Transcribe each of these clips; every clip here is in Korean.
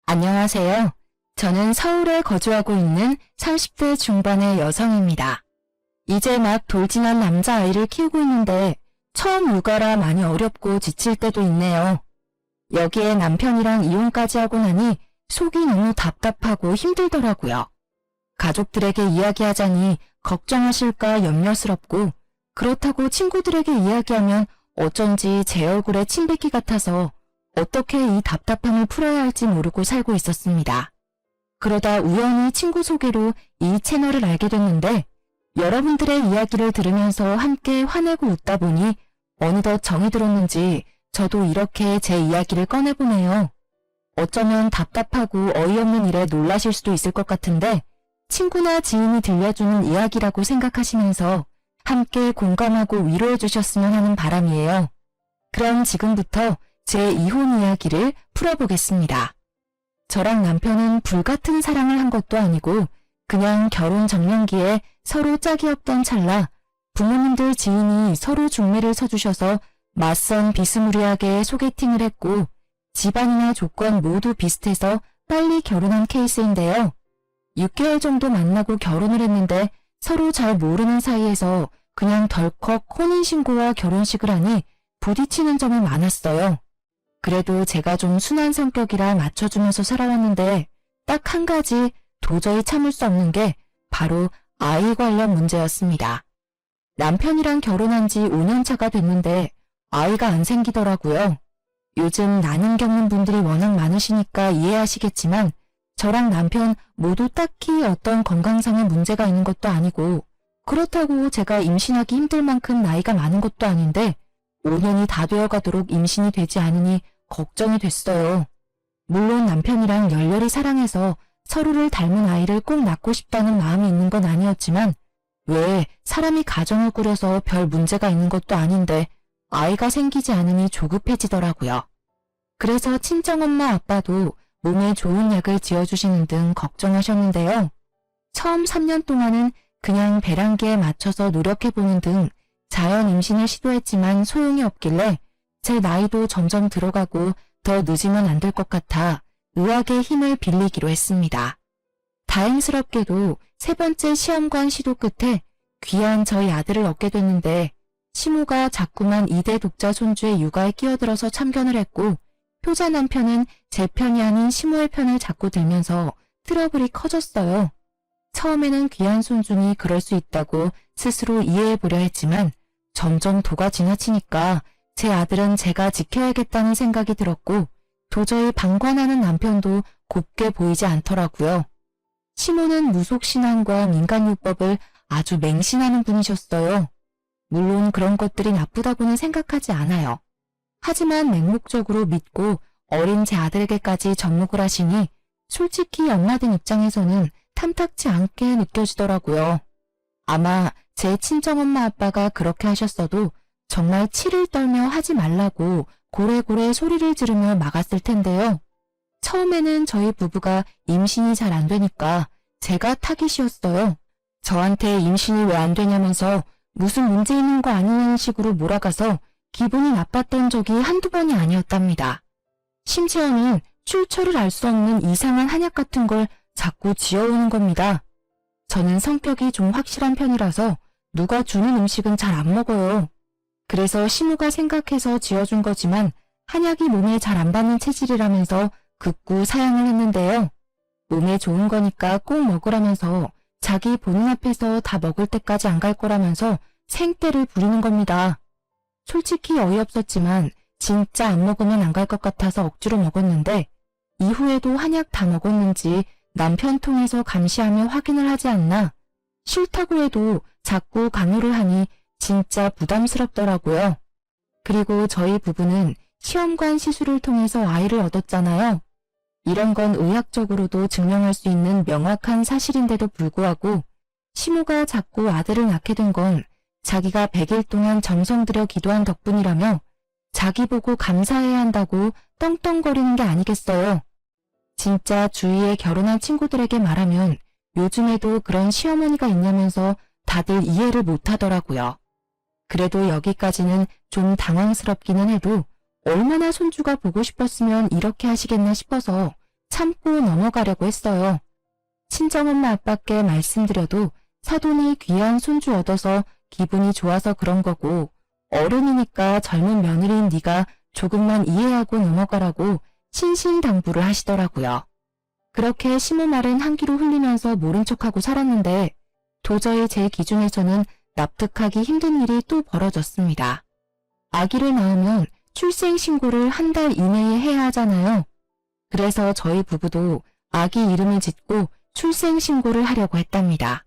안녕하세요. 저는 서울에 거주하고 있는 30대 중반의 여성입니다. 이제 막 돌진한 남자아이를 키우고 있는데 처음 육아라 많이 어렵고 지칠 때도 있네요. 여기에 남편이랑 이혼까지 하고 나니 속이 너무 답답하고 힘들더라고요. 가족들에게 이야기하자니 걱정하실까 염려스럽고 그렇다고 친구들에게 이야기하면 어쩐지 제 얼굴에 침 뱉기 같아서 어떻게 이 답답함을 풀어야 할지 모르고 살고 있었습니다. 그러다 우연히 친구 소개로 이 채널을 알게 됐는데 여러분들의 이야기를 들으면서 함께 화내고 웃다 보니 어느덧 정이 들었는지 저도 이렇게 제 이야기를 꺼내보네요. 어쩌면 답답하고 어이없는 일에 놀라실 수도 있을 것 같은데 친구나 지인이 들려주는 이야기라고 생각하시면서 함께 공감하고 위로해 주셨으면 하는 바람이에요. 그럼 지금부터 제 이혼 이야기를 풀어보겠습니다. 저랑 남편은 불같은 사랑을 한 것도 아니고 그냥 결혼 정년기에 서로 짝이 없던 찰나 부모님들 지인이 서로 중매를 서주셔서 맞선 비스무리하게 소개팅을 했고 집안이나 조건 모두 비슷해서 빨리 결혼한 케이스인데요. 6개월 정도 만나고 결혼을 했는데 서로 잘 모르는 사이에서 그냥 덜컥 혼인신고와 결혼식을 하니 부딪히는 점이 많았어요. 그래도 제가 좀 순한 성격이라 맞춰주면서 살아왔는데 딱 한 가지 도저히 참을 수 없는 게 바로 아이 관련 문제였습니다. 남편이랑 결혼한 지 5년 차가 됐는데 아이가 안 생기더라고요. 요즘 난임 겪는 분들이 워낙 많으시니까 이해하시겠지만 저랑 남편 모두 딱히 어떤 건강상의 문제가 있는 것도 아니고 그렇다고 제가 임신하기 힘들 만큼 나이가 많은 것도 아닌데 5년이 다 되어가도록 임신이 되지 않으니 걱정이 됐어요. 물론 남편이랑 열렬히 사랑해서 서로를 닮은 아이를 꼭 낳고 싶다는 마음이 있는 건 아니었지만 왜 사람이 가정을 꾸려서 별 문제가 있는 것도 아닌데 아이가 생기지 않으니 조급해지더라고요. 그래서 친정엄마 아빠도 몸에 좋은 약을 지어주시는 등 걱정하셨는데요. 처음 3년 동안은 그냥 배란기에 맞춰서 노력해보는 등 자연 임신을 시도했지만 소용이 없길래 제 나이도 점점 들어가고 더 늦으면 안 될 것 같아 의학의 힘을 빌리기로 했습니다. 다행스럽게도 세 번째 시험관 시도 끝에 귀한 저희 아들을 얻게 됐는데 시모가 자꾸만 2대 독자 손주의 육아에 끼어들어서 참견을 했고 효자 남편은 제 편이 아닌 시모의 편을 자꾸 들면서 트러블이 커졌어요. 처음에는 귀한 손주니 그럴 수 있다고 스스로 이해해보려 했지만 점점 도가 지나치니까 제 아들은 제가 지켜야겠다는 생각이 들었고 도저히 방관하는 남편도 곱게 보이지 않더라고요. 시모는 무속신앙과 민간요법을 아주 맹신하는 분이셨어요. 물론 그런 것들이 나쁘다고는 생각하지 않아요. 하지만 맹목적으로 믿고 어린 제 아들에게까지 접목을 하시니 솔직히 엄마들 입장에서는 탐탁지 않게 느껴지더라고요. 아마 제 친정엄마 아빠가 그렇게 하셨어도 정말 치를 떨며 하지 말라고 고래고래 소리를 지르며 막았을 텐데요. 처음에는 저희 부부가 임신이 잘 안 되니까 제가 타깃이었어요. 저한테 임신이 왜 안 되냐면서 무슨 문제 있는 거 아니냐는 식으로 몰아가서 기분이 나빴던 적이 한두 번이 아니었답니다. 심지어는 출처를 알 수 없는 이상한 한약 같은 걸 자꾸 지어오는 겁니다. 저는 성격이 좀 확실한 편이라서 누가 주는 음식은 잘 안 먹어요. 그래서 시모가 생각해서 지어준 거지만 한약이 몸에 잘 안 받는 체질이라면서 극구 사양을 했는데요. 몸에 좋은 거니까 꼭 먹으라면서 자기 본인 앞에서 다 먹을 때까지 안 갈 거라면서 생떼를 부리는 겁니다. 솔직히 어이없었지만 진짜 안 먹으면 안 갈 것 같아서 억지로 먹었는데 이후에도 한약 다 먹었는지 남편 통해서 감시하며 확인을 하지 않나 싫다고 해도 자꾸 강요를 하니 진짜 부담스럽더라고요. 그리고 저희 부부는 시험관 시술을 통해서 아이를 얻었잖아요. 이런 건 의학적으로도 증명할 수 있는 명확한 사실인데도 불구하고 시모가 자꾸 아들을 낳게 된 건 자기가 100일 동안 정성 들여 기도한 덕분이라며 자기 보고 감사해야 한다고 떵떵거리는 게 아니겠어요. 진짜 주위에 결혼한 친구들에게 말하면 요즘에도 그런 시어머니가 있냐면서 다들 이해를 못하더라고요. 그래도 여기까지는 좀 당황스럽기는 해도 얼마나 손주가 보고 싶었으면 이렇게 하시겠나 싶어서 참고 넘어가려고 했어요. 친정엄마 아빠께 말씀드려도 사돈이 귀한 손주 얻어서 기분이 좋아서 그런 거고 어른이니까 젊은 며느리인 네가 조금만 이해하고 넘어가라고 신신당부를 하시더라고요. 그렇게 시모 말은 한 귀로 흘리면서 모른 척하고 살았는데 도저히 제 기준에서는 납득하기 힘든 일이 또 벌어졌습니다. 아기를 낳으면 출생신고를 한 달 이내에 해야 하잖아요. 그래서 저희 부부도 아기 이름을 짓고 출생신고를 하려고 했답니다.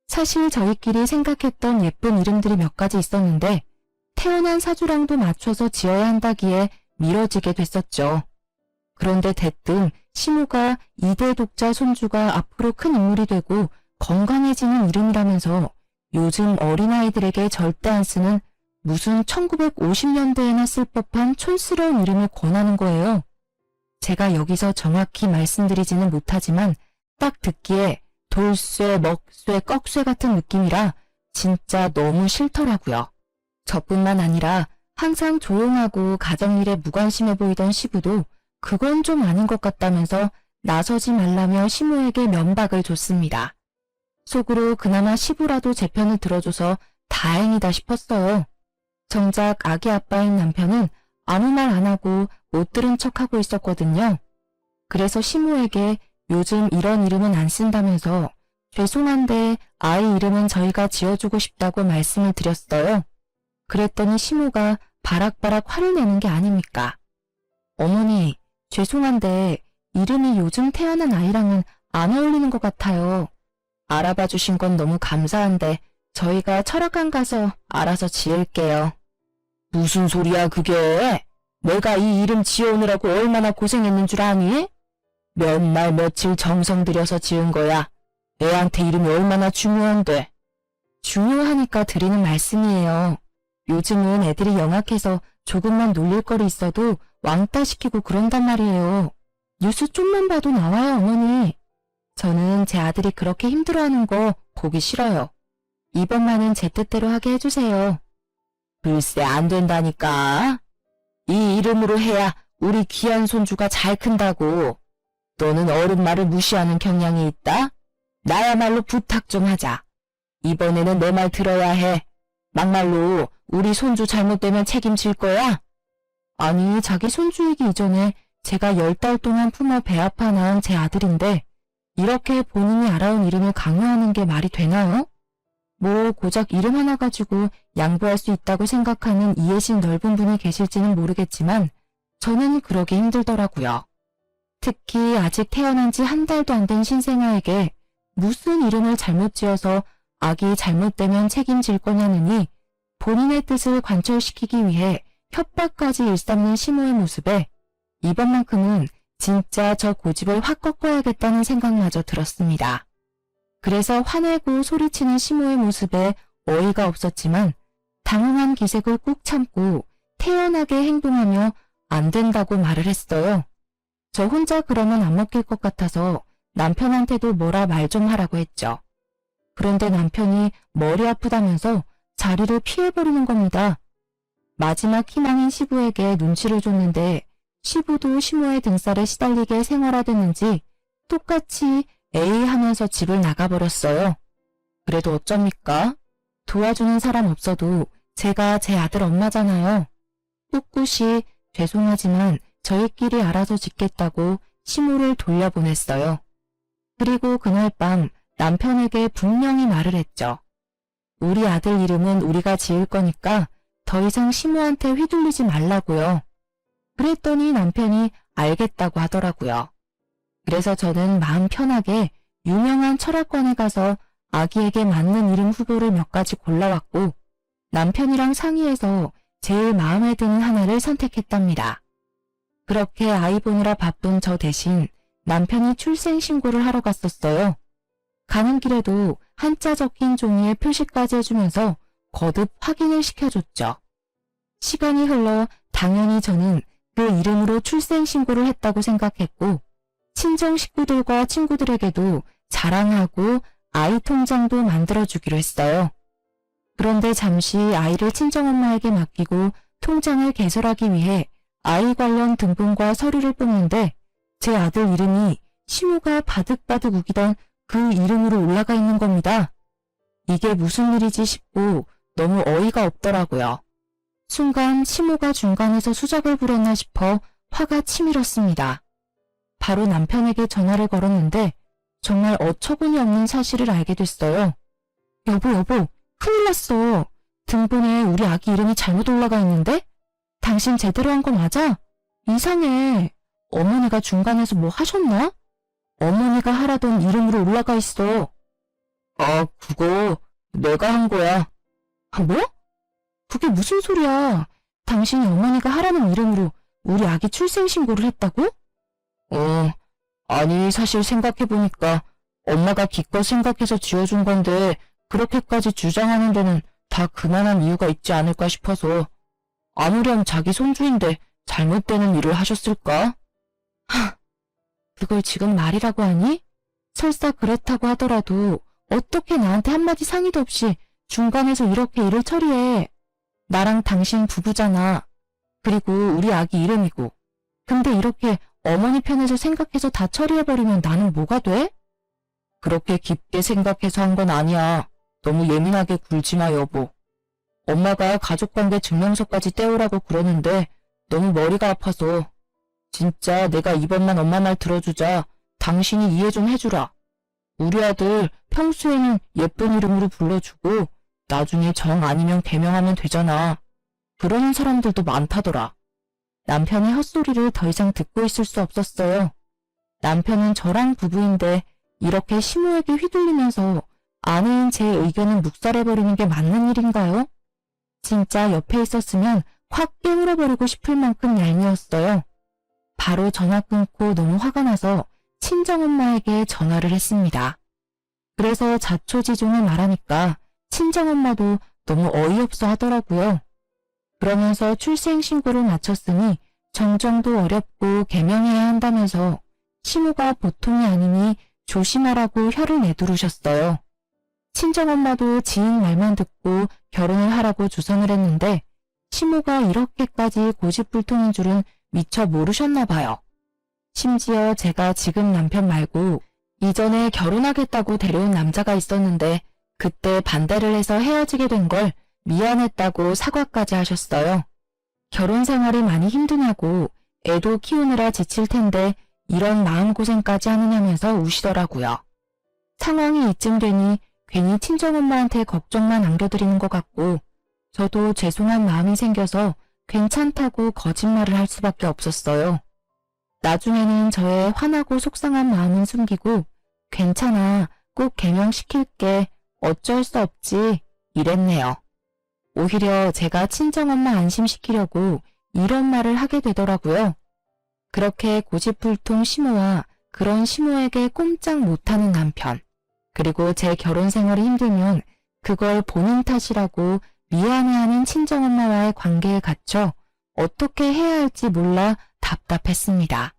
사실 저희끼리 생각했던 예쁜 이름들이 몇 가지 있었는데 태어난 사주랑도 맞춰서 지어야 한다기에 미뤄지게 됐었죠. 그런데 대뜸 시모가 2대 독자 손주가 앞으로 큰 인물이 되고 건강해지는 이름이라면서 요즘 어린아이들에게 절대 안 쓰는 무슨 1950년대에나 쓸 법한 촌스러운 이름을 권하는 거예요. 제가 여기서 정확히 말씀드리지는 못하지만 딱 듣기에 돌쇠, 먹쇠, 꺽쇠 같은 느낌이라 진짜 너무 싫더라고요. 저뿐만 아니라 항상 조용하고 가정일에 무관심해 보이던 시부도 그건 좀 아닌 것 같다면서 나서지 말라며 시모에게 면박을 줬습니다. 속으로 그나마 시부라도 제 편을 들어줘서 다행이다 싶었어요. 정작 아기 아빠인 남편은 아무 말 안 하고 못 들은 척하고 있었거든요. 그래서 시모에게 요즘 이런 이름은 안 쓴다면서 죄송한데 아이 이름은 저희가 지어주고 싶다고 말씀을 드렸어요. 그랬더니 시모가 바락바락 화를 내는 게 아닙니까? 어머니, 죄송한데 이름이 요즘 태어난 아이랑은 안 어울리는 것 같아요. 알아봐 주신 건 너무 감사한데 저희가 철학관 가서 알아서 지을게요. 무슨 소리야 그게? 내가 이 이름 지어오느라고 얼마나 고생했는 줄 아니? 몇 날 며칠 정성 들여서 지은 거야. 애한테 이름이 얼마나 중요한데. 중요하니까 드리는 말씀이에요. 요즘은 애들이 영악해서 조금만 놀릴 거리 있어도 왕따 시키고 그런단 말이에요. 뉴스 좀만 봐도 나와요, 어머니. 저는 제 아들이 그렇게 힘들어하는 거 보기 싫어요. 이번만은 제 뜻대로 하게 해주세요. 글쎄 안 된다니까. 이 이름으로 해야 우리 귀한 손주가 잘 큰다고. 너는 어른 말을 무시하는 경향이 있다? 나야말로 부탁 좀 하자. 이번에는 내 말 들어야 해. 막말로 우리 손주 잘못되면 책임질 거야? 아니 자기 손주이기 이전에 제가 10달 동안 품어 배 아파 낳은 제 아들인데 이렇게 본인이 알아온 이름을 강요하는 게 말이 되나요? 뭐 고작 이름 하나 가지고 양보할 수 있다고 생각하는 이해심 넓은 분이 계실지는 모르겠지만 저는 그러기 힘들더라고요. 특히 아직 태어난 지 한 달도 안 된 신생아에게 무슨 이름을 잘못 지어서 아기 잘못되면 책임질 거냐느니 본인의 뜻을 관철시키기 위해 협박까지 일삼는 시모의 모습에 이번만큼은 진짜 저 고집을 확 꺾어야겠다는 생각마저 들었습니다. 그래서 화내고 소리치는 시모의 모습에 어이가 없었지만 당황한 기색을 꾹 참고 태연하게 행동하며 안 된다고 말을 했어요. 저 혼자 그러면 안 먹힐 것 같아서 남편한테도 뭐라 말 좀 하라고 했죠. 그런데 남편이 머리 아프다면서 자리를 피해버리는 겁니다. 마지막 희망인 시부에게 눈치를 줬는데 시부도 시모의 등살에 시달리게 생활화됐는지 똑같이 에이 하면서 집을 나가버렸어요. 그래도 어쩝니까? 도와주는 사람 없어도 제가 제 아들 엄마잖아요. 꿋꿋이 죄송하지만 저희끼리 알아서 짓겠다고 시모를 돌려보냈어요. 그리고 그날 밤 남편에게 분명히 말을 했죠. 우리 아들 이름은 우리가 지을 거니까 더 이상 시모한테 휘둘리지 말라고요. 그랬더니 남편이 알겠다고 하더라고요. 그래서 저는 마음 편하게 유명한 철학관에 가서 아기에게 맞는 이름 후보를 몇 가지 골라왔고 남편이랑 상의해서 제일 마음에 드는 하나를 선택했답니다. 그렇게 아이 보느라 바쁜 저 대신 남편이 출생신고를 하러 갔었어요. 가는 길에도 한자 적힌 종이에 표시까지 해주면서 거듭 확인을 시켜줬죠. 시간이 흘러 당연히 저는 그 이름으로 출생신고를 했다고 생각했고 친정 식구들과 친구들에게도 자랑하고 아이 통장도 만들어주기로 했어요. 그런데 잠시 아이를 친정엄마에게 맡기고 통장을 개설하기 위해 아이 관련 등본과 서류를 뽑는데 제 아들 이름이 시모가 바득바득 우기던 그 이름으로 올라가 있는 겁니다. 이게 무슨 일이지 싶고 너무 어이가 없더라고요. 순간 시모가 중간에서 수작을 부렸나 싶어 화가 치밀었습니다. 바로 남편에게 전화를 걸었는데 정말 어처구니 없는 사실을 알게 됐어요. 여보, 큰일 났어. 등본에 우리 아기 이름이 잘못 올라가 있는데? 당신 제대로 한 거 맞아? 이상해. 어머니가 중간에서 뭐 하셨나? 어머니가 하라던 이름으로 올라가 있어. 아, 그거 내가 한 거야. 아, 뭐? 그게 무슨 소리야? 당신이 어머니가 하라는 이름으로 우리 아기 출생신고를 했다고? 아니 사실 생각해보니까 엄마가 기껏 생각해서 지어준 건데 그렇게까지 주장하는 데는 다 그만한 이유가 있지 않을까 싶어서. 아무렴 자기 손주인데 잘못되는 일을 하셨을까? 그걸 지금 말이라고 하니? 설사 그렇다고 하더라도 어떻게 나한테 한마디 상의도 없이 중간에서 이렇게 일을 처리해. 나랑 당신 부부잖아. 그리고 우리 아기 이름이고. 근데 이렇게 어머니 편에서 생각해서 다 처리해버리면 나는 뭐가 돼? 그렇게 깊게 생각해서 한 건 아니야. 너무 예민하게 굴지 마, 여보. 엄마가 가족관계 증명서까지 떼오라고 그러는데 너무 머리가 아파서. 진짜 내가 이번만 엄마 말 들어주자. 당신이 이해 좀 해주라. 우리 아들 평소에는 예쁜 이름으로 불러주고 나중에 정 아니면 개명하면 되잖아. 그러는 사람들도 많다더라. 남편의 헛소리를 더 이상 듣고 있을 수 없었어요. 남편은 저랑 부부인데 이렇게 시모에게 휘둘리면서 아내인 제 의견을 묵살해버리는 게 맞는 일인가요? 진짜 옆에 있었으면 확 깨물어버리고 싶을 만큼 얄미웠어요. 바로 전화 끊고 너무 화가 나서 친정엄마에게 전화를 했습니다. 그래서 자초지종을 말하니까 친정엄마도 너무 어이없어 하더라고요. 그러면서 출생신고를 마쳤으니 정정도 어렵고 개명해야 한다면서 시모가 보통이 아니니 조심하라고 혀를 내두르셨어요. 친정엄마도 지인 말만 듣고 결혼을 하라고 주선을 했는데 시모가 이렇게까지 고집불통인 줄은 미처 모르셨나 봐요. 심지어 제가 지금 남편 말고 이전에 결혼하겠다고 데려온 남자가 있었는데 그때 반대를 해서 헤어지게 된 걸 미안했다고 사과까지 하셨어요. 결혼 생활이 많이 힘드냐고 애도 키우느라 지칠 텐데 이런 마음고생까지 하느냐면서 우시더라고요. 상황이 이쯤 되니 괜히 친정엄마한테 걱정만 안겨드리는 것 같고 저도 죄송한 마음이 생겨서 괜찮다고 거짓말을 할 수밖에 없었어요. 나중에는 저의 화나고 속상한 마음은 숨기고 괜찮아, 꼭 개명시킬게, 어쩔 수 없지 이랬네요. 오히려 제가 친정엄마 안심시키려고 이런 말을 하게 되더라고요. 그렇게 고집불통 시모와 그런 시모에게 꼼짝 못하는 남편, 그리고 제 결혼 생활이 힘들면 그걸 본인 탓이라고 미안해하는 친정엄마와의 관계에 갇혀 어떻게 해야 할지 몰라 답답했습니다.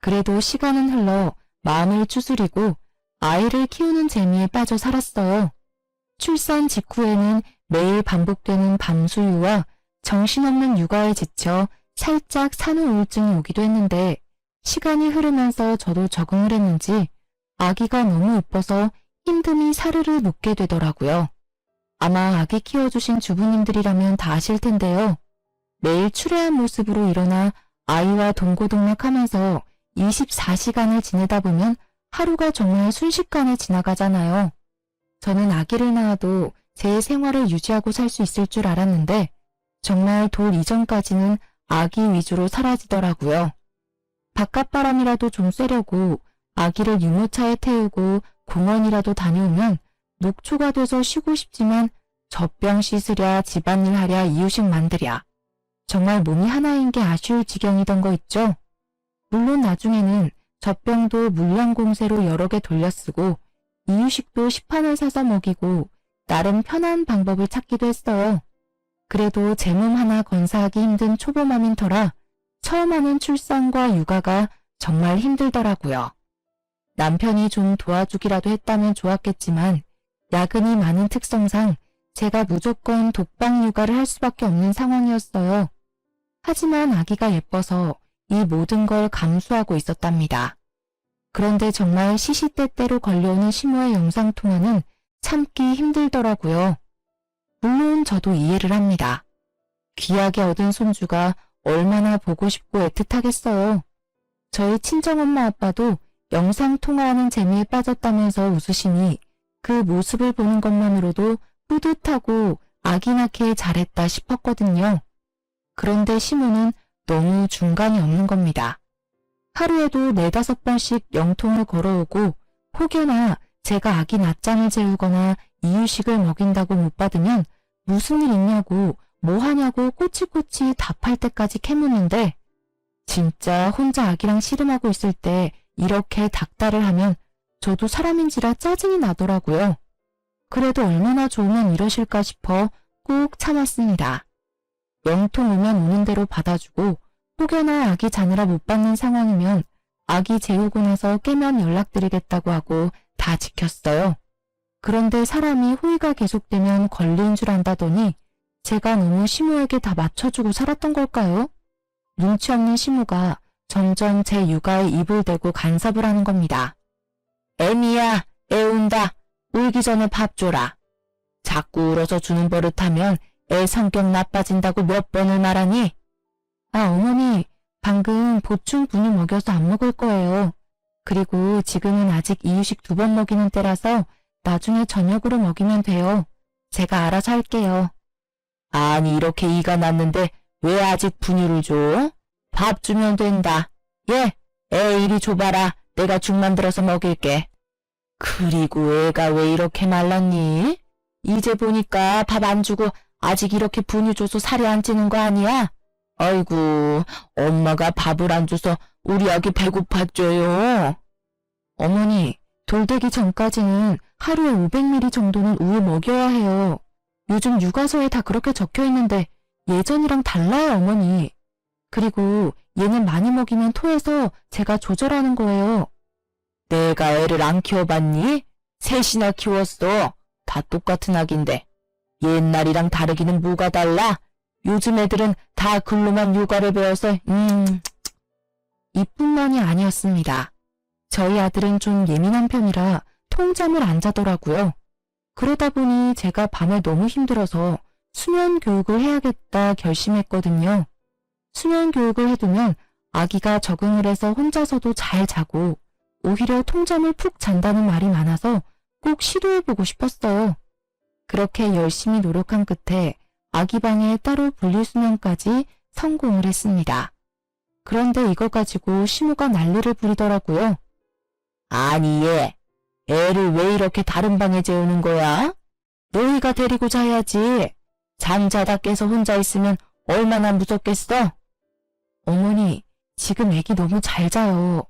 그래도 시간은 흘러 마음을 추스리고 아이를 키우는 재미에 빠져 살았어요. 출산 직후에는 매일 반복되는 밤수유와 정신없는 육아에 지쳐 살짝 산후 우울증이 오기도 했는데 시간이 흐르면서 저도 적응을 했는지 아기가 너무 예뻐서 힘듦이 사르르 녹게 되더라고요. 아마 아기 키워주신 주부님들이라면 다 아실 텐데요. 매일 추레한 모습으로 일어나 아이와 동고동락하면서 24시간을 지내다 보면 하루가 정말 순식간에 지나가잖아요. 저는 아기를 낳아도 제 생활을 유지하고 살 수 있을 줄 알았는데 정말 돌 이전까지는 아기 위주로 사라지더라고요. 바깥바람이라도 좀 쐬려고 아기를 유모차에 태우고 공원이라도 다녀오면 녹초가 돼서 쉬고 싶지만 젖병 씻으랴, 집안일 하랴, 이유식 만들랴. 정말 몸이 하나인 게 아쉬울 지경이던 거 있죠? 물론 나중에는 젖병도 물량공세로 여러 개 돌려쓰고 이유식도 시판을 사서 먹이고 나름 편한 방법을 찾기도 했어요. 그래도 제 몸 하나 건사하기 힘든 초보맘인 터라 처음 하는 출산과 육아가 정말 힘들더라고요. 남편이 좀 도와주기라도 했다면 좋았겠지만 야근이 많은 특성상 제가 무조건 독방 육아를 할 수밖에 없는 상황이었어요. 하지만 아기가 예뻐서 이 모든 걸 감수하고 있었답니다. 그런데 정말 시시때때로 걸려오는 시모의 영상통화는 참기 힘들더라고요. 물론 저도 이해를 합니다. 귀하게 얻은 손주가 얼마나 보고 싶고 애틋하겠어요. 저희 친정엄마 아빠도 영상통화하는 재미에 빠졌다면서 웃으시니 그 모습을 보는 것만으로도 뿌듯하고 아기 낳기에 잘했다 싶었거든요. 그런데 시모는 너무 중간이 없는 겁니다. 하루에도 4-5번씩 영통을 걸어오고 혹여나 제가 아기 낮잠을 재우거나 이유식을 먹인다고 못 받으면 무슨 일 있냐고 뭐 하냐고 꼬치꼬치 답할 때까지 캐묻는데 진짜 혼자 아기랑 씨름하고 있을 때 이렇게 닥달을 하면 저도 사람인지라 짜증이 나더라고요. 그래도 얼마나 좋으면 이러실까 싶어 꾹 참았습니다. 영통 오면 오는 대로 받아주고 혹여나 아기 자느라 못 받는 상황이면 아기 재우고 나서 깨면 연락드리겠다고 하고 다 지켰어요. 그런데 사람이 호의가 계속되면 권리인 줄 안다더니 제가 너무 시모에게 다 맞춰주고 살았던 걸까요? 눈치 없는 시모가 점점 제 육아에 입을 대고 간섭을 하는 겁니다. 애미야, 애 운다. 울기 전에 밥 줘라. 자꾸 울어서 주는 버릇하면 애 성격 나빠진다고 몇 번을 말하니? 아, 어머니, 방금 보충 분유 먹여서 안 먹을 거예요. 그리고 지금은 아직 이유식 2번 먹이는 때라서 나중에 저녁으로 먹이면 돼요. 제가 알아서 할게요. 아니, 이렇게 이가 났는데 왜 아직 분유를 줘? 밥 주면 된다. 예, 애 이리 줘봐라. 내가 죽 만들어서 먹일게. 그리고 애가 왜 이렇게 말랐니? 이제 보니까 밥 안 주고 아직 이렇게 분유 줘서 살이 안 찌는 거 아니야? 아이고, 엄마가 밥을 안 줘서 우리 아기 배고팠죠요. 어머니, 돌되기 전까지는 하루에 500ml 정도는 우유 먹여야 해요. 요즘 육아서에 다 그렇게 적혀 있는데 예전이랑 달라요, 어머니. 그리고 얘는 많이 먹이면 토해서 제가 조절하는 거예요. 내가 애를 안 키워봤니? 셋이나 키웠어. 다 똑같은 아기인데. 옛날이랑 다르기는 뭐가 달라? 요즘 애들은 다 글로만 육아를 배워서 이뿐만이 아니었습니다. 저희 아들은 좀 예민한 편이라 통잠을 안 자더라고요. 그러다 보니 제가 밤에 너무 힘들어서 수면 교육을 해야겠다 결심했거든요. 수면 교육을 해두면 아기가 적응을 해서 혼자서도 잘 자고 오히려 통잠을 푹 잔다는 말이 많아서 꼭 시도해보고 싶었어요. 그렇게 열심히 노력한 끝에 아기 방에 따로 분리수면까지 성공을 했습니다. 그런데 이거 가지고 시모가 난리를 부리더라고요. 아니 얘, 애를 왜 이렇게 다른 방에 재우는 거야? 너희가 데리고 자야지. 잠자다 깨서 혼자 있으면 얼마나 무섭겠어? 어머니, 지금 애기 너무 잘 자요.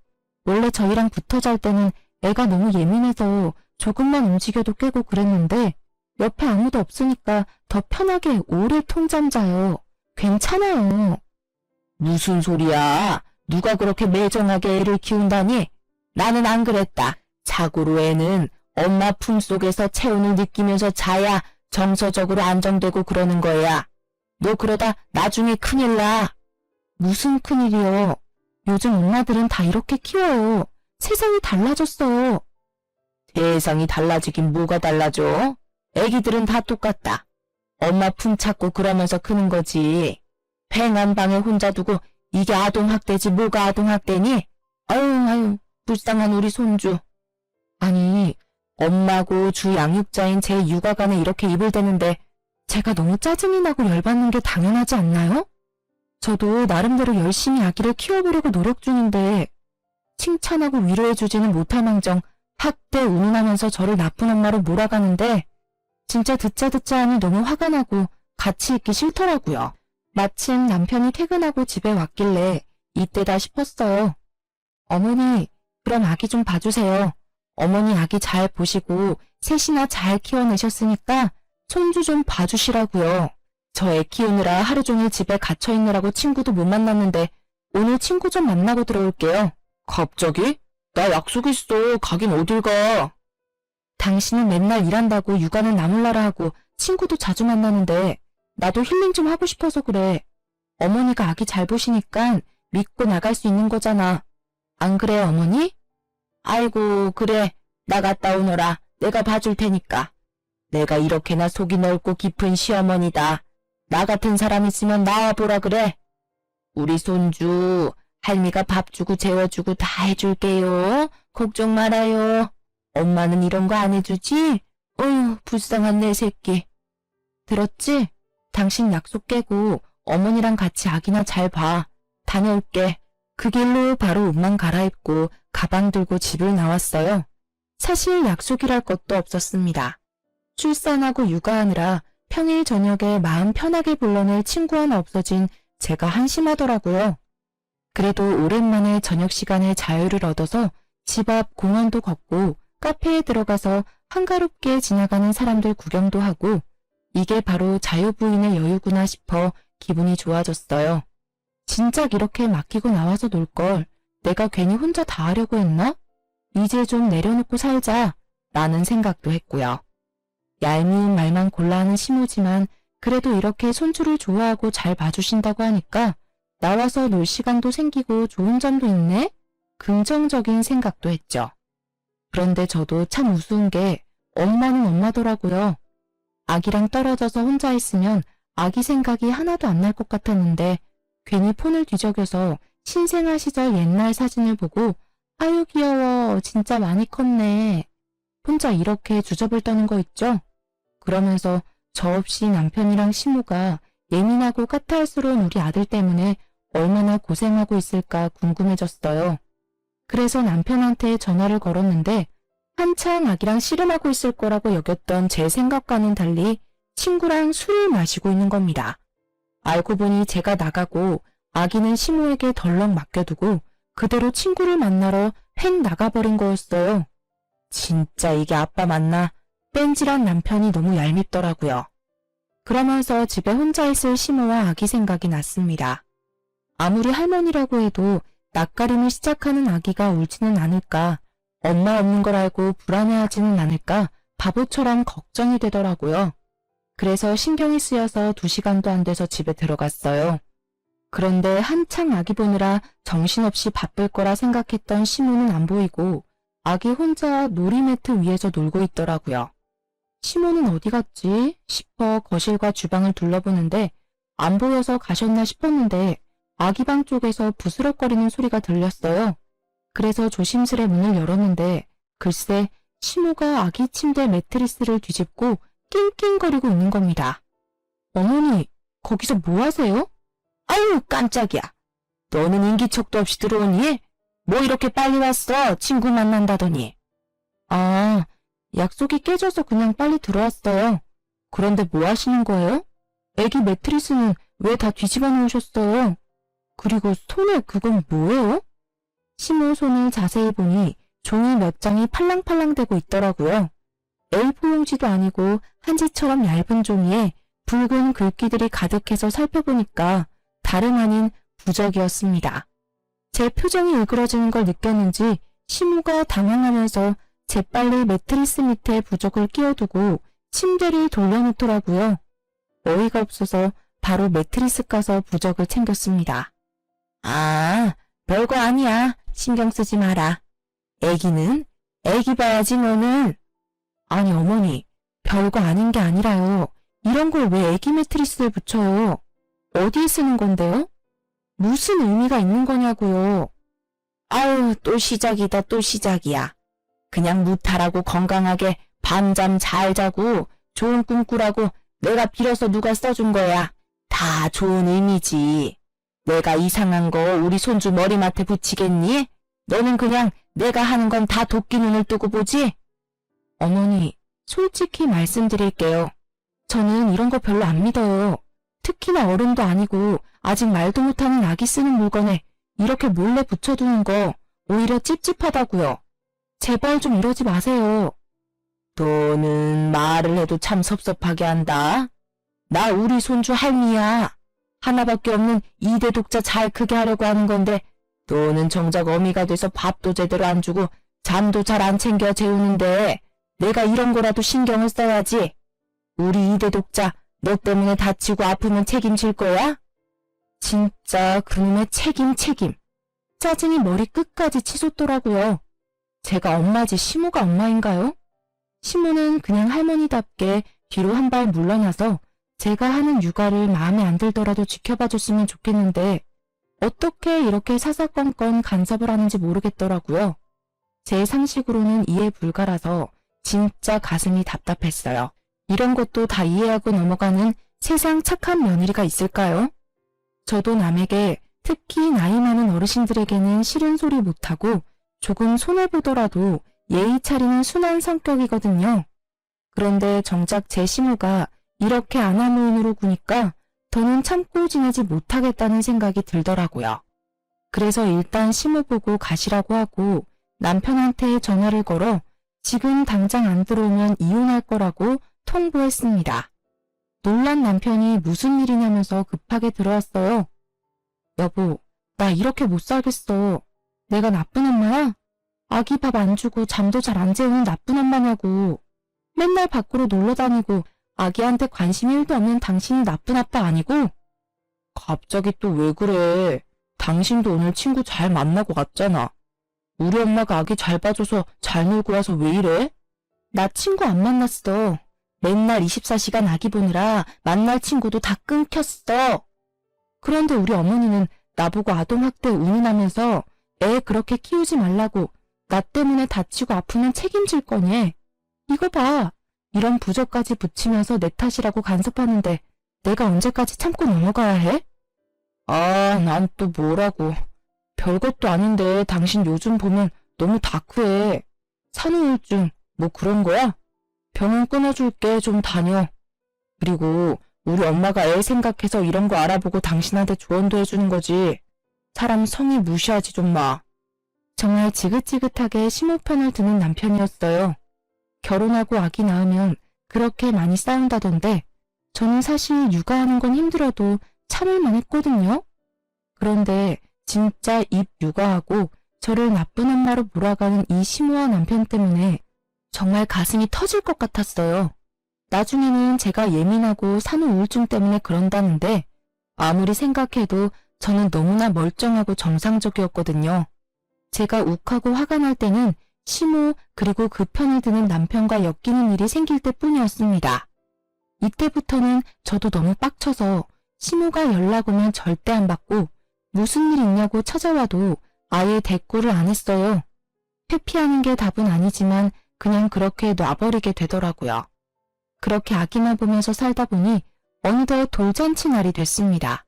원래 저희랑 붙어 잘 때는 애가 너무 예민해서 조금만 움직여도 깨고 그랬는데 옆에 아무도 없으니까 더 편하게 오래 통잠 자요. 괜찮아요. 무슨 소리야? 누가 그렇게 매정하게 애를 키운다니? 나는 안 그랬다. 자고로 애는 엄마 품속에서 체온을 느끼면서 자야 정서적으로 안정되고 그러는 거야. 너 그러다 나중에 큰일 나. 무슨 큰일이요? 요즘 엄마들은 다 이렇게 키워요. 세상이 달라졌어요. 세상이 달라지긴 뭐가 달라져? 애기들은 다 똑같다. 엄마 품 찾고 그러면서 크는 거지. 팽한 방에 혼자 두고 이게 아동학대지 뭐가 아동학대니? 아유, 불쌍한 우리 손주. 아니, 엄마고 주 양육자인 제 육아관에 이렇게 입을 대는데 제가 너무 짜증이 나고 열받는 게 당연하지 않나요? 저도 나름대로 열심히 아기를 키워보려고 노력 중인데 칭찬하고 위로해주지는 못할 망정 학대 운운하면서 저를 나쁜 엄마로 몰아가는데 진짜 듣자 하니 너무 화가 나고 같이 있기 싫더라고요. 마침 남편이 퇴근하고 집에 왔길래 이때다 싶었어요. 어머니, 그럼 아기 좀 봐주세요. 어머니 아기 잘 보시고 셋이나 잘 키워내셨으니까 손주 좀 봐주시라고요. 저 애 키우느라 하루 종일 집에 갇혀있느라고 친구도 못 만났는데 오늘 친구 좀 만나고 들어올게요. 갑자기? 나 약속 있어. 가긴 어딜 가. 당신은 맨날 일한다고 육아는 나몰라라 하고 친구도 자주 만나는데 나도 힐링 좀 하고 싶어서 그래. 어머니가 아기 잘 보시니까 믿고 나갈 수 있는 거잖아. 안 그래, 어머니? 아이고, 그래. 나 갔다 오너라. 내가 봐줄 테니까. 내가 이렇게나 속이 넓고 깊은 시어머니다. 나 같은 사람 있으면 나와보라 그래. 우리 손주, 할미가 밥 주고 재워주고 다 해줄게요. 걱정 말아요. 엄마는 이런 거 안 해주지? 어휴, 불쌍한 내 새끼. 들었지? 당신 약속 깨고 어머니랑 같이 아기나 잘 봐. 다녀올게. 그 길로 바로 옷만 갈아입고 가방 들고 집을 나왔어요. 사실 약속이랄 것도 없었습니다. 출산하고 육아하느라 평일 저녁에 마음 편하게 불러낼 친구 하나 없어진 제가 한심하더라고요. 그래도 오랜만에 저녁 시간에 자유를 얻어서 집 앞 공원도 걷고 카페에 들어가서 한가롭게 지나가는 사람들 구경도 하고 이게 바로 자유부인의 여유구나 싶어 기분이 좋아졌어요. 진작 이렇게 맡기고 나와서 놀 걸 내가 괜히 혼자 다 하려고 했나? 이제 좀 내려놓고 살자 라는 생각도 했고요. 얄미운 말만 골라 하는 시모지만 그래도 이렇게 손주를 좋아하고 잘 봐주신다고 하니까 나와서 놀 시간도 생기고 좋은 점도 있네? 긍정적인 생각도 했죠. 그런데 저도 참 우스운 게 엄마는 엄마더라고요. 아기랑 떨어져서 혼자 있으면 아기 생각이 하나도 안 날 것 같았는데 괜히 폰을 뒤적여서 신생아 시절 옛날 사진을 보고 아유 귀여워 진짜 많이 컸네. 혼자 이렇게 주접을 떠는 거 있죠? 그러면서 저 없이 남편이랑 시모가 예민하고 까탈스러운 우리 아들 때문에 얼마나 고생하고 있을까 궁금해졌어요. 그래서 남편한테 전화를 걸었는데 한창 아기랑 씨름하고 있을 거라고 여겼던 제 생각과는 달리 친구랑 술을 마시고 있는 겁니다. 알고 보니 제가 나가고 아기는 시모에게 덜렁 맡겨두고 그대로 친구를 만나러 횡 나가버린 거였어요. 진짜 이게 아빠 맞나? 뺀질한 남편이 너무 얄밉더라고요. 그러면서 집에 혼자 있을 시모와 아기 생각이 났습니다. 아무리 할머니라고 해도 낯가림을 시작하는 아기가 울지는 않을까, 엄마 없는 걸 알고 불안해하지는 않을까 바보처럼 걱정이 되더라고요. 그래서 신경이 쓰여서 2시간도 안 돼서 집에 들어갔어요. 그런데 한창 아기 보느라 정신없이 바쁠 거라 생각했던 시모는 안 보이고 아기 혼자 놀이매트 위에서 놀고 있더라고요. 시모는 어디 갔지 싶어 거실과 주방을 둘러보는데 안 보여서 가셨나 싶었는데 아기 방 쪽에서 부스럭거리는 소리가 들렸어요. 그래서 조심스레 문을 열었는데 글쎄 시모가 아기 침대 매트리스를 뒤집고 낑낑거리고 있는 겁니다. 어머니, 거기서 뭐 하세요? 아유, 깜짝이야. 너는 인기척도 없이 들어오니? 뭐 이렇게 빨리 왔어? 친구 만난다더니. 아, 약속이 깨져서 그냥 빨리 들어왔어요. 그런데 뭐 하시는 거예요? 애기 매트리스는 왜 다 뒤집어 놓으셨어요? 그리고 손에 그건 뭐예요? 시모 손을 자세히 보니 종이 몇 장이 팔랑팔랑대고 있더라고요. A4 용지도 아니고 한지처럼 얇은 종이에 붉은 글귀들이 가득해서 살펴보니까 다름 아닌 부적이었습니다. 제 표정이 일그러지는 걸 느꼈는지 시모가 당황하면서 재빨리 매트리스 밑에 부적을 끼워두고 침대를 돌려놓더라고요. 어이가 없어서 바로 매트리스 까서 부적을 챙겼습니다. 아, 별거 아니야. 신경 쓰지 마라. 애기는? 애기 봐야지 너는. 아니 어머니, 별거 아닌 게 아니라요. 이런 걸 왜 애기 매트리스에 붙여요? 어디에 쓰는 건데요? 무슨 의미가 있는 거냐고요. 아유, 또 시작이다 또 시작이야. 그냥 무탈하고 건강하게 밤잠 잘 자고 좋은 꿈 꾸라고 내가 빌어서 누가 써준 거야. 다 좋은 의미지. 내가 이상한 거 우리 손주 머리맡에 붙이겠니? 너는 그냥 내가 하는 건 다 도끼 눈을 뜨고 보지? 어머니, 솔직히 말씀드릴게요. 저는 이런 거 별로 안 믿어요. 특히나 어른도 아니고 아직 말도 못하는 아기 쓰는 물건에 이렇게 몰래 붙여두는 거 오히려 찝찝하다고요. 제발 좀 이러지 마세요. 너는 말을 해도 참 섭섭하게 한다. 나 우리 손주 할미야. 하나밖에 없는 2대 독자 잘 크게 하려고 하는 건데 너는 정작 어미가 돼서 밥도 제대로 안 주고 잠도 잘 안 챙겨 재우는데 내가 이런 거라도 신경을 써야지. 우리 2대 독자 너 때문에 다치고 아프면 책임질 거야? 진짜 그놈의 책임. 짜증이 머리 끝까지 치솟더라고요. 제가 엄마지 시모가 엄마인가요? 시모는 그냥 할머니답게 뒤로 한 발 물러나서 제가 하는 육아를 마음에 안 들더라도 지켜봐 줬으면 좋겠는데 어떻게 이렇게 사사건건 간섭을 하는지 모르겠더라고요. 제 상식으로는 이해 불가라서 진짜 가슴이 답답했어요. 이런 것도 다 이해하고 넘어가는 세상 착한 며느리가 있을까요? 저도 남에게, 특히 나이 많은 어르신들에게는 싫은 소리 못하고 조금 손해보더라도 예의 차리는 순한 성격이거든요. 그런데 정작 제 시모가 이렇게 아나무인으로 구니까 더는 참고 지내지 못하겠다는 생각이 들더라고요. 그래서 일단 시모 보고 가시라고 하고 남편한테 전화를 걸어 지금 당장 안 들어오면 이혼할 거라고 통보했습니다. 놀란 남편이 무슨 일이냐면서 급하게 들어왔어요. 여보, 나 이렇게 못 살겠어. 내가 나쁜 엄마야? 아기 밥 안 주고 잠도 잘 안 재우는 나쁜 엄마냐고. 맨날 밖으로 놀러 다니고 아기한테 관심이 1도 없는 당신이 나쁜 아빠 아니고? 갑자기 또 왜 그래? 당신도 오늘 친구 잘 만나고 왔잖아. 우리 엄마가 아기 잘 봐줘서 잘 놀고 와서 왜 이래? 나 친구 안 만났어. 맨날 24시간 아기 보느라 만날 친구도 다 끊겼어. 그런데 우리 어머니는 나보고 아동학대 운운하면서 애 그렇게 키우지 말라고 나 때문에 다치고 아프면 책임질 거니. 이거 봐. 이런 부적까지 붙이면서 내 탓이라고 간섭하는데 내가 언제까지 참고 넘어가야 해? 아, 난 또 뭐라고. 별것도 아닌데 당신 요즘 보면 너무 다크해. 산후우울증 뭐 그런 거야? 병원 끊어줄게. 좀 다녀. 그리고 우리 엄마가 애 생각해서 이런 거 알아보고 당신한테 조언도 해주는 거지. 사람 성의 무시하지 좀 마. 정말 지긋지긋하게 시모 편을 드는 남편이었어요. 결혼하고 아기 낳으면 그렇게 많이 싸운다던데 저는 사실 육아하는 건 힘들어도 참을만 했거든요. 그런데 진짜 입 육아하고 저를 나쁜 엄마로 몰아가는 이 시모와 남편 때문에 정말 가슴이 터질 것 같았어요. 나중에는 제가 예민하고 산후우울증 때문에 그런다는데 아무리 생각해도 저는 너무나 멀쩡하고 정상적이었거든요. 제가 욱하고 화가 날 때는 시모 그리고 그 편을 드는 남편과 엮이는 일이 생길 때뿐이었습니다. 이때부터는 저도 너무 빡쳐서 시모가 연락 오면 절대 안 받고 무슨 일 있냐고 찾아와도 아예 대꾸를 안 했어요. 회피하는 게 답은 아니지만 그냥 그렇게 놔버리게 되더라고요. 그렇게 아기만 보면서 살다 보니 어느덧 돌잔치 날이 됐습니다.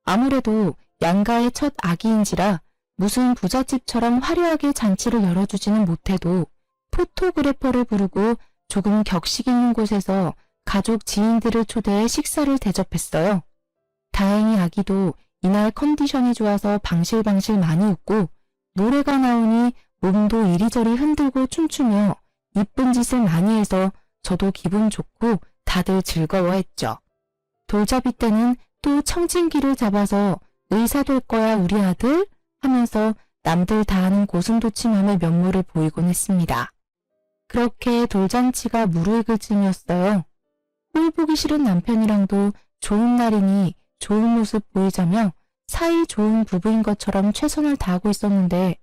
아무래도 양가의 첫 아기인지라 무슨 부잣집처럼 화려하게 잔치를 열어주지는 못해도 포토그래퍼를 부르고 조금 격식 있는 곳에서 가족 지인들을 초대해 식사를 대접했어요. 다행히 아기도 이날 컨디션이 좋아서 방실방실 많이 웃고 노래가 나오니 몸도 이리저리 흔들고 춤추며 이쁜 짓을 많이 해서 저도 기분 좋고 다들 즐거워했죠. 돌잡이 때는 또 청진기를 잡아서 의사 될 거야 우리 아들 하면서 남들 다 하는 고슴도치맘의 면모를 보이곤 했습니다. 그렇게 돌잔치가 무르익을 쯤이었어요. 꼴 보기 싫은 남편이랑도 좋은 날이니 좋은 모습 보이자며 사이 좋은 부부인 것처럼 최선을 다하고 있었는데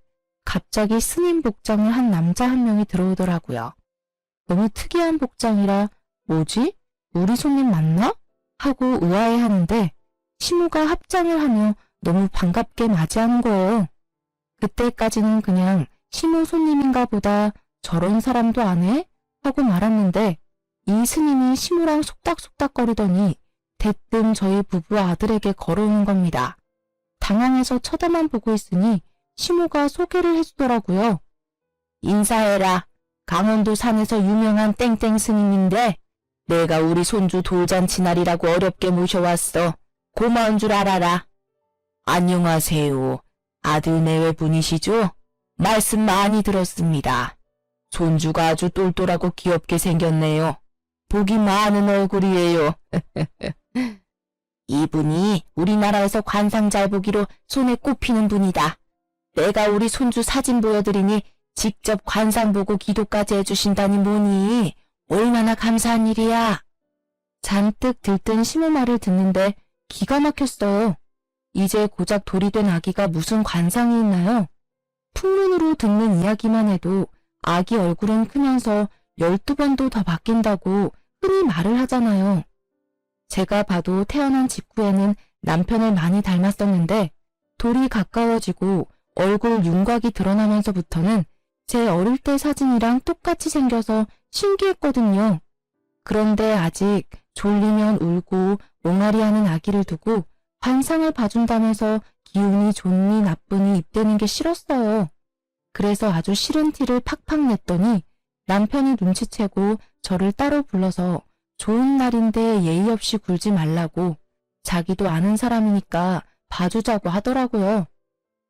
갑자기 스님 복장을 한 남자 한 명이 들어오더라고요. 너무 특이한 복장이라 뭐지? 우리 손님 맞나? 하고 의아해하는데 시모가 합장을 하며 너무 반갑게 맞이하는 거예요. 그때까지는 그냥 시모 손님인가 보다 저런 사람도 안 해? 하고 말았는데 이 스님이 시모랑 속닥속닥거리더니 대뜸 저희 부부와 아들에게 걸어오는 겁니다. 당황해서 쳐다만 보고 있으니 시모가 소개를 해주더라고요. 인사해라. 강원도 산에서 유명한 땡땡 스님인데 내가 우리 손주 돌잔치 날이라고 어렵게 모셔왔어. 고마운 줄 알아라. 안녕하세요. 아들 내외 분이시죠? 말씀 많이 들었습니다. 손주가 아주 똘똘하고 귀엽게 생겼네요. 복이 많은 얼굴이에요. 이분이 우리나라에서 관상 잘 보기로 손에 꼽히는 분이다. 내가 우리 손주 사진 보여드리니 직접 관상 보고 기도까지 해주신다니 뭐니. 얼마나 감사한 일이야. 잔뜩 들뜬 시모 말을 듣는데 기가 막혔어요. 이제 고작 돌이 된 아기가 무슨 관상이 있나요? 풍문으로 듣는 이야기만 해도 아기 얼굴은 크면서 12번도 더 바뀐다고 흔히 말을 하잖아요. 제가 봐도 태어난 직후에는 남편을 많이 닮았었는데 돌이 가까워지고 얼굴 윤곽이 드러나면서부터는 제 어릴 때 사진이랑 똑같이 생겨서 신기했거든요. 그런데 아직 졸리면 울고 옹알이하는 아기를 두고 관상을 봐준다면서 기운이 좋니 나쁘니 입대는 게 싫었어요. 그래서 아주 싫은 티를 팍팍 냈더니 남편이 눈치채고 저를 따로 불러서 좋은 날인데 예의 없이 굴지 말라고 자기도 아는 사람이니까 봐주자고 하더라고요.